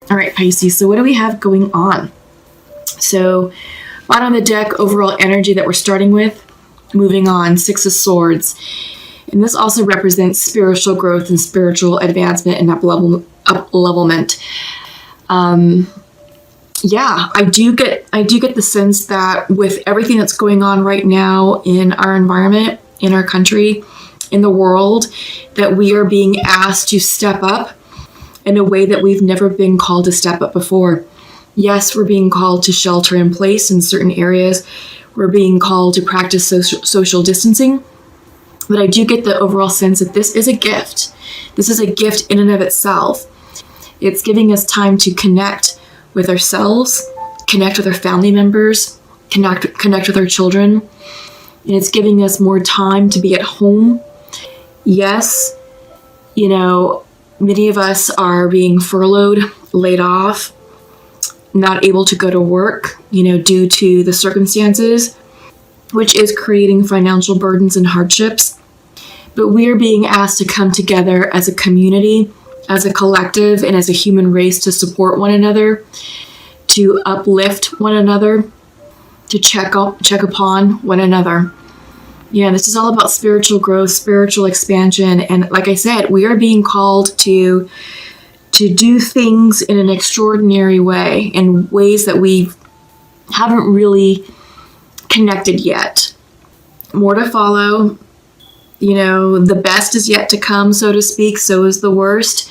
All right, Pisces. So what do we have going on? So bottom of the deck, overall energy that we're starting with. Moving on, Six of Swords. And this also represents spiritual growth and spiritual advancement and up-levelment. Yeah, I do get the sense that with everything that's going on right now in our environment, in our country, in the world, that we are being asked to step up in a way that we've never been called to step up before. Yes, we're being called to shelter in place in certain areas. We're being called to practice social distancing. But I do get the overall sense that this is a gift. This is a gift in and of itself. It's giving us time to connect with ourselves, connect with our family members, connect with our children. And it's giving us more time to be at home. Yes, many of us are being furloughed, laid off, not able to go to work, due to the circumstances, which is creating financial burdens and hardships. But we are being asked to come together as a community, as a collective, and as a human race to support one another, to uplift one another, to check upon one another. Yeah, this is all about spiritual growth, spiritual expansion. And like I said, we are being called to do things in an extraordinary way, in ways that we haven't really connected yet. More to follow. The best is yet to come, so to speak. So is the worst.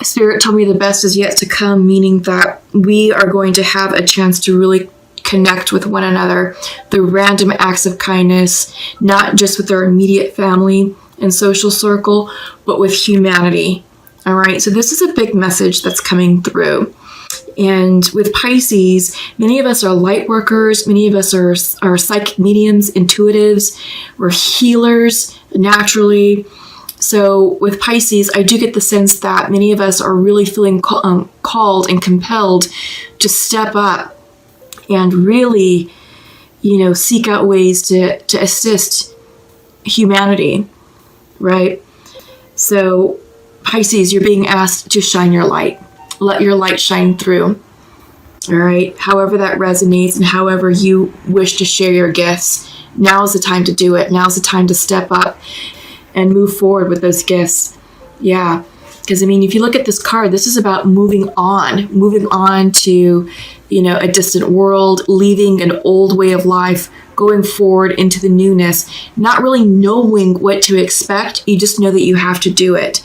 Spirit told me the best is yet to come, meaning that we are going to have a chance to really connect with one another. The random acts of kindness, not just with our immediate family and social circle, but with humanity. All right, so this is a big message that's coming through. And with Pisces, many of us are light workers. Many of us are psychic mediums, intuitives. We're healers naturally. So with Pisces, I do get the sense that many of us are really feeling called and compelled to step up and really, seek out ways to assist humanity, right? So Pisces, you're being asked to shine your light. Let your light shine through. All right. However that resonates and however you wish to share your gifts, now is the time to do it. Now is the time to step up and move forward with those gifts. Yeah. Because, if you look at this card, this is about moving on to, a distant world, leaving an old way of life, going forward into the newness, not really knowing what to expect. You just know that you have to do it.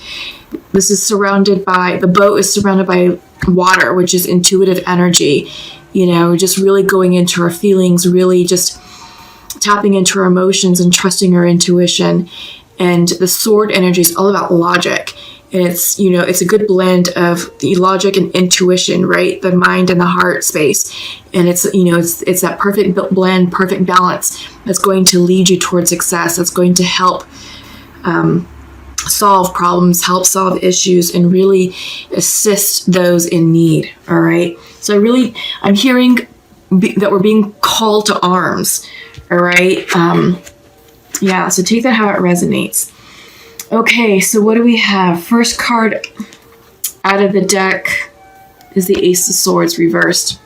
This is the boat is surrounded by water, which is intuitive energy, just really going into our feelings, really just tapping into our emotions and trusting our intuition. And the sword energy is all about logic. And it's, it's a good blend of the logic and intuition, right? The mind and the heart space. And it's, it's that perfect blend, perfect balance that's going to lead you towards success. That's going to help solve problems, help solve issues, and really assist those in need. All right. So I'm hearing that we're being called to arms. All right. Yeah. So take that how it resonates. Okay. So what do we have? First card out of the deck is the Ace of Swords reversed.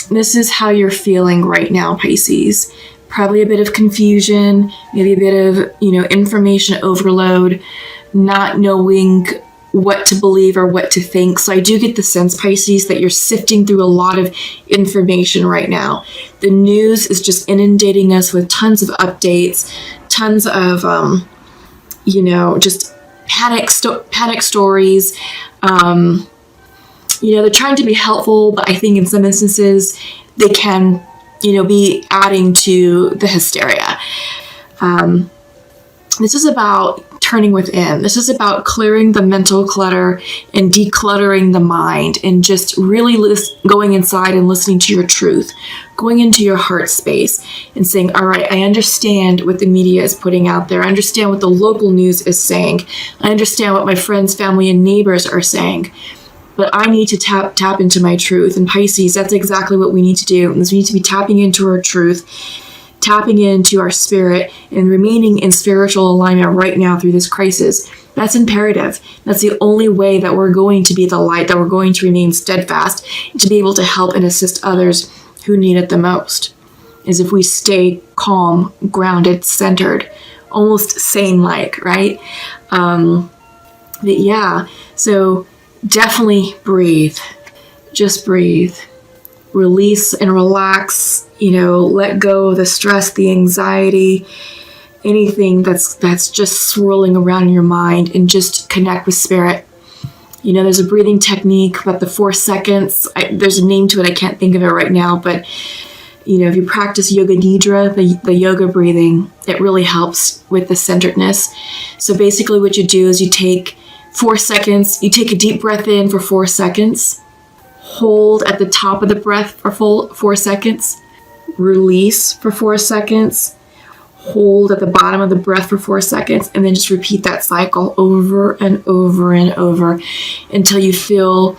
This is how you're feeling right now, Pisces. Probably a bit of confusion, maybe a bit of, information overload, not knowing what to believe or what to think. So I do get the sense, Pisces, that you're sifting through a lot of information right now. The news is just inundating us with tons of updates, tons of, just panic stories. They're trying to be helpful, but I think in some instances they can be adding to the hysteria. This is about turning within. This is about clearing the mental clutter and decluttering the mind and just really going inside and listening to your truth, going into your heart space and saying, all right, I understand what the media is putting out there. I understand what the local news is saying. I understand what my friends, family, and neighbors are saying. But I need to tap into my truth. And Pisces, that's exactly what we need to do. Is we need to be tapping into our truth, tapping into our spirit, and remaining in spiritual alignment right now through this crisis. That's imperative. That's the only way that we're going to be the light, that we're going to remain steadfast, and to be able to help and assist others who need it the most, is if we stay calm, grounded, centered, almost sane-like, right? But yeah, so definitely breathe. Just breathe. Release and relax, let go of the stress, the anxiety, anything that's just swirling around in your mind, and just connect with spirit. There's a breathing technique about the 4 seconds. There's a name to it. I can't think of it right now, but if you practice yoga nidra, the yoga breathing, it really helps with the centeredness. So basically what you do is you take 4 seconds, you take a deep breath in for 4 seconds, hold at the top of the breath for 4 seconds, release for 4 seconds, hold at the bottom of the breath for 4 seconds, and then just repeat that cycle over and over and over until you feel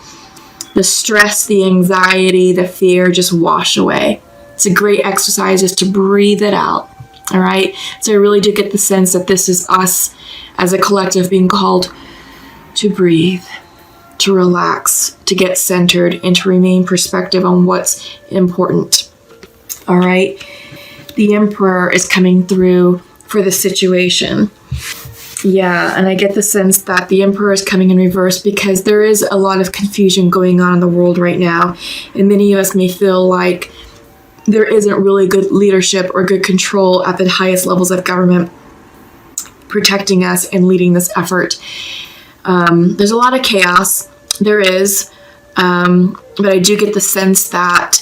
the stress, the anxiety, the fear just wash away. It's a great exercise just to breathe it out. All right. So I really do get the sense that this is us as a collective being called to breathe, to relax, to get centered, and to remain perspective on what's important. All right. The Emperor is coming through for the situation. Yeah, and I get the sense that the Emperor is coming in reverse because there is a lot of confusion going on in the world right now. And many of us may feel like there isn't really good leadership or good control at the highest levels of government protecting us and leading this effort. There's a lot of chaos. There is. But I do get the sense that,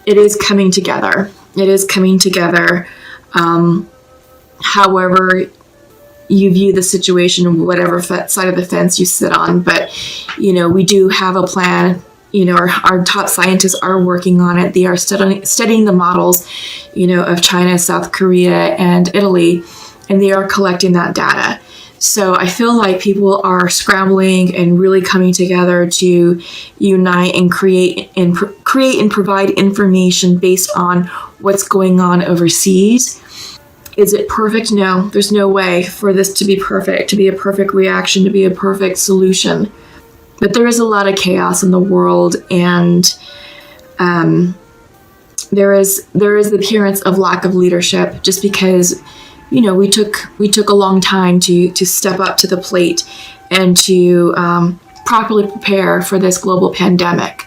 it is coming together. It is coming together. However you view the situation, whatever side of the fence you sit on. But, we do have a plan. Our top scientists are working on it. They are studying the models, of China, South Korea, and Italy, and they are collecting that data. So I feel like people are scrambling and really coming together to unite and create and provide information based on what's going on overseas. Is it perfect? No, there's no way for this to be perfect, to be a perfect reaction, to be a perfect solution. But there is a lot of chaos in the world, and there is the appearance of lack of leadership, just because we took a long time to step up to the plate and to properly prepare for this global pandemic.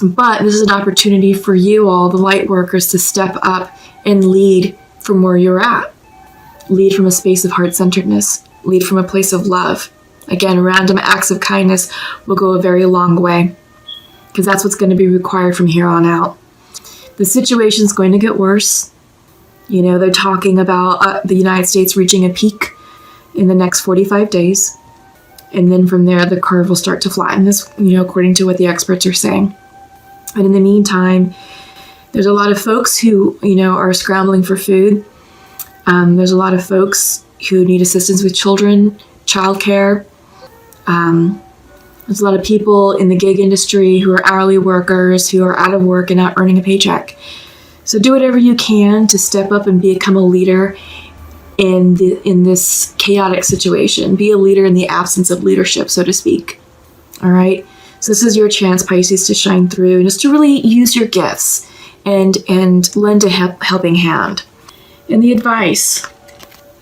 But this is an opportunity for you all, the light workers, to step up and lead from where you're at. Lead from a space of heart-centeredness. Lead from a place of love. Again, random acts of kindness will go a very long way, because that's what's going to be required from here on out. The situation's going to get worse. They're talking about the United States reaching a peak in the next 45 days. And then from there, the curve will start to flatten, this, according to what the experts are saying. But in the meantime, there's a lot of folks who, are scrambling for food. There's a lot of folks who need assistance with children, childcare. There's a lot of people in the gig industry who are hourly workers, who are out of work and not earning a paycheck. So do whatever you can to step up and become a leader in this chaotic situation. Be a leader in the absence of leadership, so to speak. All right? So this is your chance, Pisces, to shine through and just to really use your gifts and lend a helping hand. And the advice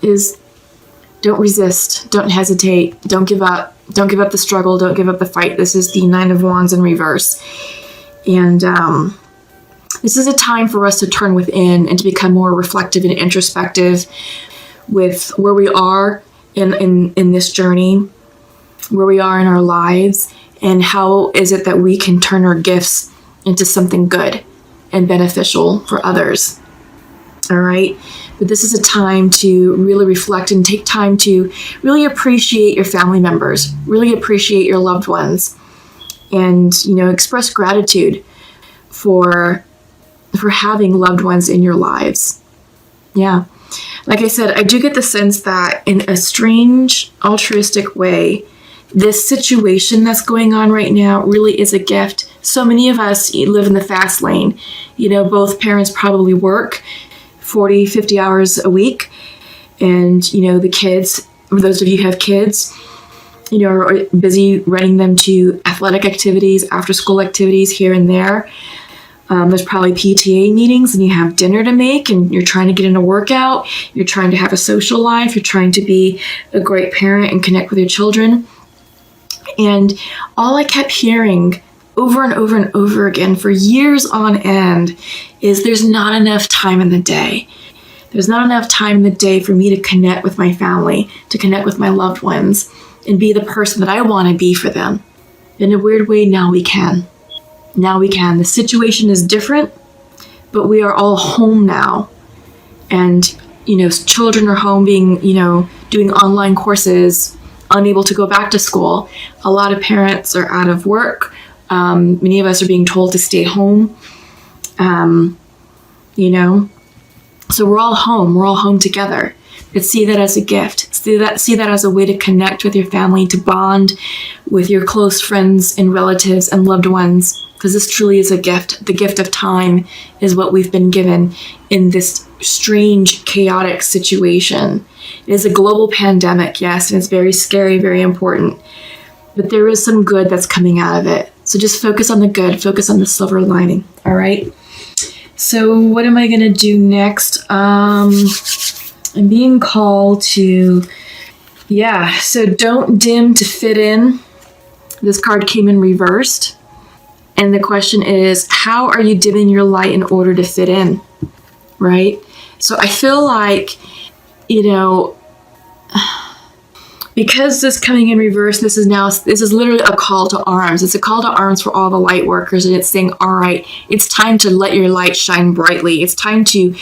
is, don't resist, don't hesitate, don't give up. Don't give up the struggle, don't give up the fight. This is the 9 of Wands in reverse. And this is a time for us to turn within and to become more reflective and introspective with where we are in this journey, where we are in our lives, and how is it that we can turn our gifts into something good and beneficial for others. All right. But this is a time to really reflect and take time to really appreciate your family members, really appreciate your loved ones, and, express gratitude for having loved ones in your lives. Yeah. Like I said, I do get the sense that in a strange, altruistic way, this situation that's going on right now really is a gift. So many of us live in the fast lane. Both parents probably work 40, 50 hours a week. And, the kids For those of you who have kids, are busy running them to athletic activities, after school activities here and there. There's probably PTA meetings, and you have dinner to make, and you're trying to get in a workout. You're trying to have a social life. You're trying to be a great parent and connect with your children. And all I kept hearing over and over and over again for years on end is there's not enough time in the day. There's not enough time in the day for me to connect with my family, to connect with my loved ones, and be the person that I want to be for them. In a weird way, now we can. Now we can. The situation is different, but we are all home now. And, children are home being, doing online courses, unable to go back to school. A lot of parents are out of work. Many of us are being told to stay home. So we're all home. We're all home together. But see that as a gift. See that as a way to connect with your family, to bond with your close friends and relatives and loved ones. Because this truly is a gift. The gift of time is what we've been given in this strange, chaotic situation. It is a global pandemic, yes, and it's very scary, very important. But there is some good that's coming out of it. So just focus on the good. Focus on the silver lining, all right? So what am I going to do next? I'm being called to, so don't dim to fit in. This card came in reversed. And the question is, how are you dimming your light in order to fit in, right? So I feel like, because this coming in reverse, this is literally a call to arms. It's a call to arms for all the light workers. And it's saying, all right, it's time to let your light shine brightly. It's time to,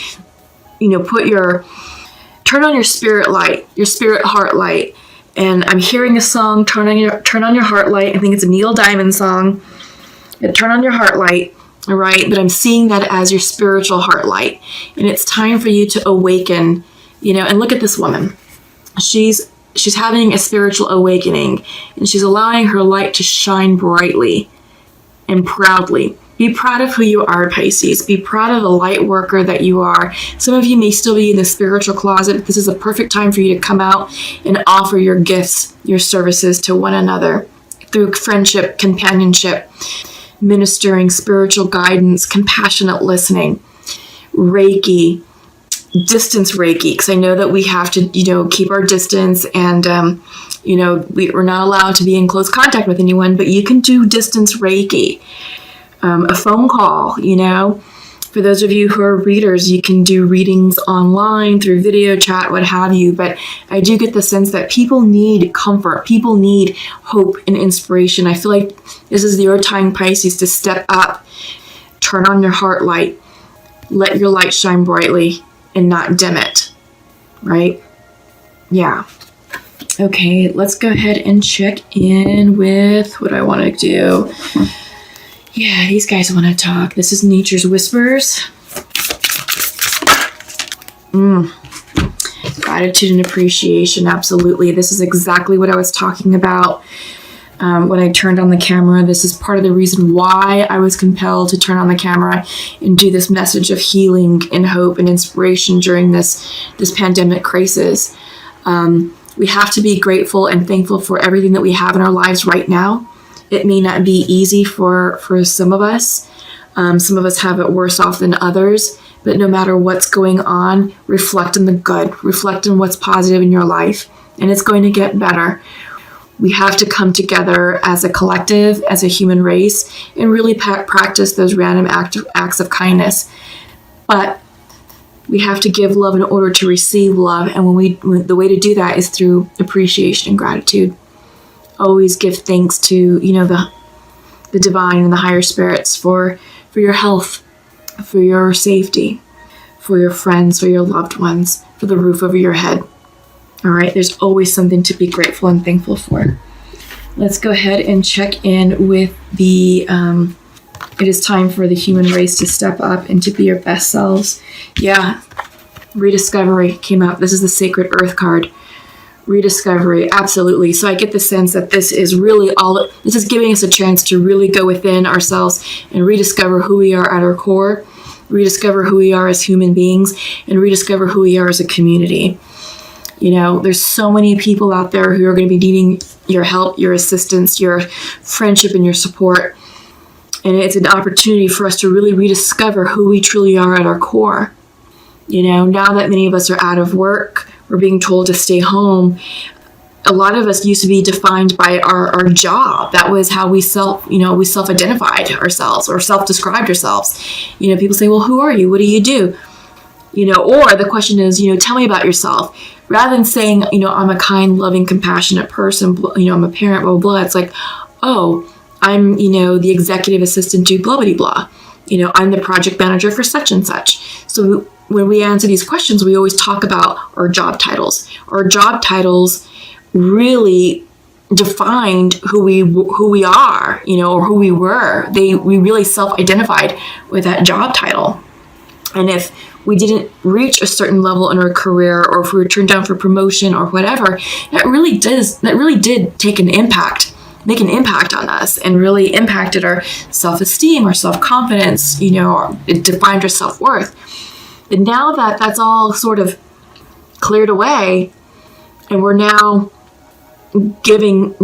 turn on your spirit light, your spirit heart light. And I'm hearing a song, Turn on Your Heart Light. I think it's a Neil Diamond song. Turn on your heart light, all right? But I'm seeing that as your spiritual heart light. And it's time for you to awaken, and look at this woman. She's having a spiritual awakening, and she's allowing her light to shine brightly and proudly. Be proud of who you are, Pisces. Be proud of the light worker that you are. Some of you may still be in the spiritual closet, but this is a perfect time for you to come out and offer your gifts, your services to one another through friendship, companionship, ministering, spiritual guidance, compassionate listening, Reiki, distance Reiki, because I know that we have to, keep our distance, and, we're not allowed to be in close contact with anyone, but you can do distance Reiki, a phone call, For those of you who are readers, you can do readings online through video chat, what have you. But I do get the sense that people need comfort. People need hope and inspiration. I feel like this is your time, Pisces, to step up, turn on your heart light, let your light shine brightly and not dim it, right? Yeah. Okay, let's go ahead and check in with what I want to do. Yeah, these guys want to talk. This is Nature's Whispers. Gratitude and appreciation, absolutely. This is exactly what I was talking about when I turned on the camera. This is part of the reason why I was compelled to turn on the camera and do this message of healing and hope and inspiration during this pandemic crisis. We have to be grateful and thankful for everything that we have in our lives right now. It may not be easy for some of us. Some of us have it worse off than others. But no matter what's going on, reflect on the good. Reflect on what's positive in your life. And it's going to get better. We have to come together as a collective, as a human race, and really practice those random acts of kindness. But we have to give love in order to receive love. And the way to do that is through appreciation and gratitude. Always give thanks to, the divine and the higher spirits for your health, for your safety, for your friends, for your loved ones, for the roof over your head. All right, there's always something to be grateful and thankful for. Let's go ahead and check in with it is time for the human race to step up and to be your best selves. Yeah, rediscovery came out. This is the Sacred Earth card. Rediscovery, absolutely. So I get the sense that this is really this is giving us a chance to really go within ourselves and rediscover who we are at our core, rediscover who we are as human beings, and rediscover who we are as a community. You know, there's so many people out there who are going to be needing your help, your assistance, your friendship, and your support. And it's an opportunity for us to really rediscover who we truly are at our core. You know, now that many of us are out of work, we're being told to stay home. A lot of us used to be defined by our job. That was how we self-identified ourselves or self-described ourselves. You know, people say, well, who are you? What do you do? You know, or the question is, you know, tell me about yourself. Rather than saying, you know, I'm a kind, loving, compassionate person, you know, I'm a parent, blah, blah, blah. It's like, oh, I'm, you know, the executive assistant to blah, blah, blah. You know, I'm the project manager for such and such. So when we answer these questions, we always talk about our job titles. Our job titles really defined who we are, you know, or who we were. We really self-identified with that job title. And if we didn't reach a certain level in our career, or if we were turned down for promotion or whatever, that really did make an impact on us, and really impacted our self-esteem, our self-confidence, you know, it defined our self-worth. But now that that's all sort of cleared away, and we're now given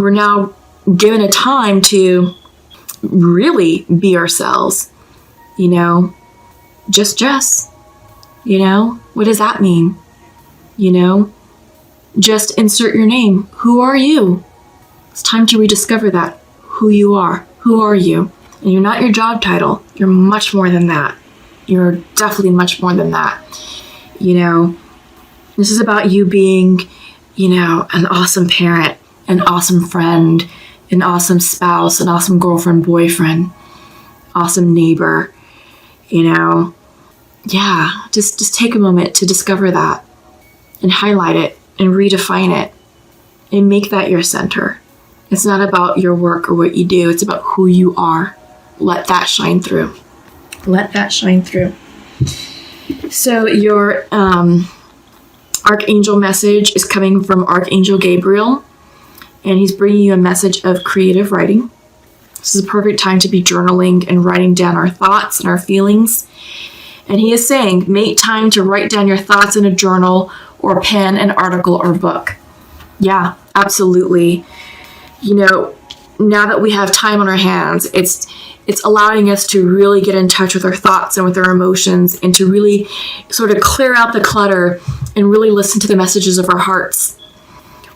a time to really be ourselves, you know, just Jess. You know, what does that mean? You know, just insert your name. Who are you? It's time to rediscover that. Who you are. Who are you? And you're not your job title. You're much more than that. You're definitely much more than that. You know, this is about you being, you know, an awesome parent, an awesome friend, an awesome spouse, an awesome girlfriend, boyfriend, awesome neighbor, you know. Yeah, just take a moment to discover that and highlight it and redefine it and make that your center. It's not about your work or what you do. It's about who you are. Let that shine through. Let that shine through. So your archangel message is coming from Archangel Gabriel, and he's bringing you a message of creative writing. This is a perfect time to be journaling and writing down our thoughts and our feelings. And he is saying, make time to write down your thoughts in a journal or pen an article or book. Yeah, absolutely. You know, now that we have time on our hands, it's allowing us to really get in touch with our thoughts and with our emotions, and to really sort of clear out the clutter and really listen to the messages of our hearts.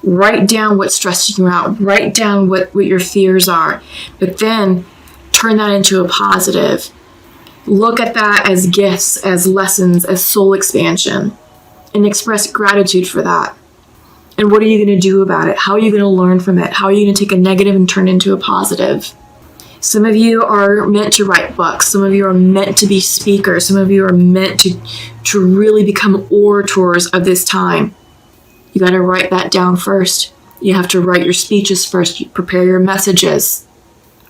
Write down what's stressing you out. Write down what your fears are. But then turn that into a positive. Look at that as gifts, as lessons, as soul expansion, and express gratitude for that. And what are you going to do about it? How are you going to learn from it? How are you going to take a negative and turn it into a positive? Some of you are meant to write books. Some of you are meant to be speakers. Some of you are meant to really become orators of this time. You got to write that down first. You have to write your speeches first. You prepare your messages.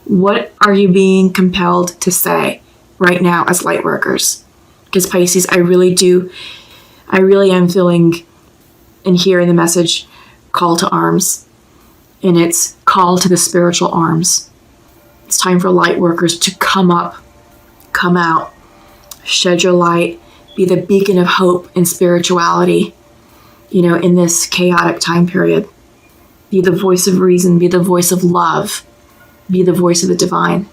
What are you being compelled to say right now as light workers? Because Pisces, I really am feeling and hearing the message call to arms, and it's call to the spiritual arms. It's time for light workers to come up, come out, shed your light, be the beacon of hope and spirituality, you know, in this chaotic time period. Be the voice of reason, be the voice of love, be the voice of the divine.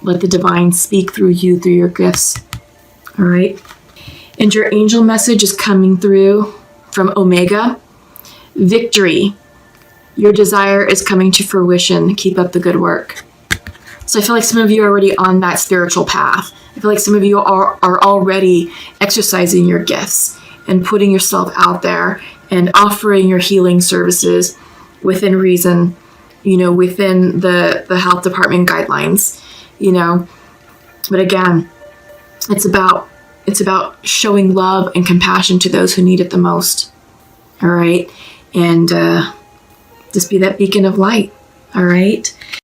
Let the divine speak through you, through your gifts. All right. And your angel message is coming through from Omega. Victory. Your desire is coming to fruition. Keep up the good work. So I feel like some of you are already on that spiritual path. I feel like some of you are already exercising your gifts and putting yourself out there and offering your healing services within reason, you know, within the health department guidelines. You know, but again, it's about showing love and compassion to those who need it the most. All right. And just be that beacon of light. All right.